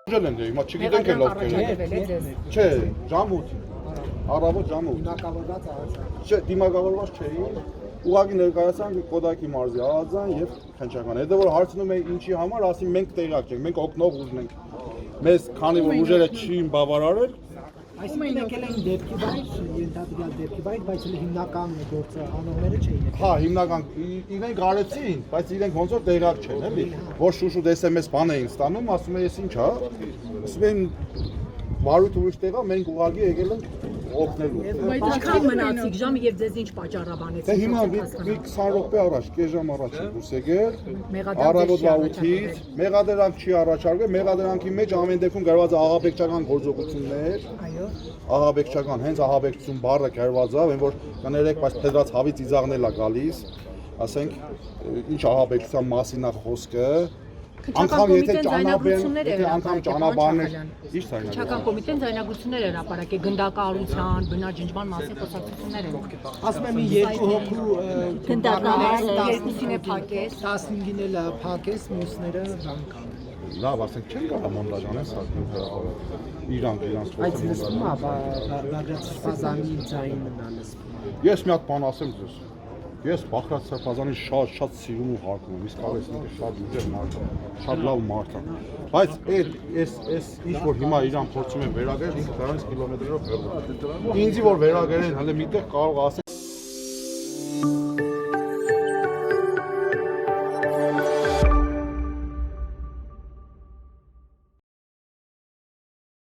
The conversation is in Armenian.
Ուժել են դե, հիմա չգիտենք էլ ովքեր են։ Չէ, ժամուտ։ Առավոտ ժամուտ։ Դիմակավորված աղացան։ Չէ, դիմակավորված չէի։ Ուղղակի ներկայացան Կոդակի մարզի աղազան եւ Քնչական։ Հետո որ հարցնում էին ինչի համար, ասին մենք տեղյակ չենք, մենք օգնող ուժն ենք։ Մեզ քանի որ ուժերը չին բավարարել, Այսինքն եկել էին դեպքի վայր, ենթադրյալ դեպքի վայր, բայց հիմնական գործը անողները չէին։ հա, հիմնական իրենք արեցին, բայց իրենք ոնց որ տեղյակ չեն, էլի։ Որ շուշուտ SMS բան էին ստանում, ասում են, ես ինչ հա։ Ասում են Մարույթ ուրիշ տեղա, մենք ուղղակի եկել ենք օգնելու։ Բայց ինչքան մնացիք ժամը եւ ձեզ ինչ պատճառաբանեցիք։ Դե հիմա մի 20 րոպե առաջ, կես ժամ առաջ է դուրս եկել։ Առավոտվա 8-ից մեղադրանք չի առաջարկվել, մեղադրանքի մեջ ամեն դեպքում գրված է աղաբեկչական գործողություններ։ Այո։ Աղաբեկչական, հենց աղաբեկչություն բառը գրված է, այն որ կներեք, բայց փետրած հավից իզաղնել է գալիս, ասենք, ինչ աղաբեկչության մասին է խոսքը։ Անգամ եթե ճանապարհներ, ի՞նչ ցայնա։ Քնչական կոմիտեն ձայնագրություններ էր ապարակել գնդակահարության, բնաջնջման մասին խոսակցություններ են։ Ասում եմ մի երկու հոգու Երկուսին է փակես։ 15-ին էլ փակես, մյուսները բան կան։ Լավ, ասենք չեն կարող մոնտաժ անեն սա իրանց Բայց լսվում է, Բաղդադ Սրբազանի ձայնն է լսվում։ Ես մի հատ բան ասեմ ձեզ։ Ես Բաղդադ Սրբազանին շատ սիրում ու հարգում եմ, իսկապես ինքը շատ ուժեղ մարդ է, շատ լավ մարդ է։ Բայց այս ինչ որ հիմա իրան փորձում են վերագրել, ինքը դրանից կիլոմետրերով հեռու։ Ինձի որ վերագրեն, հələ միտեղ կարող ասեն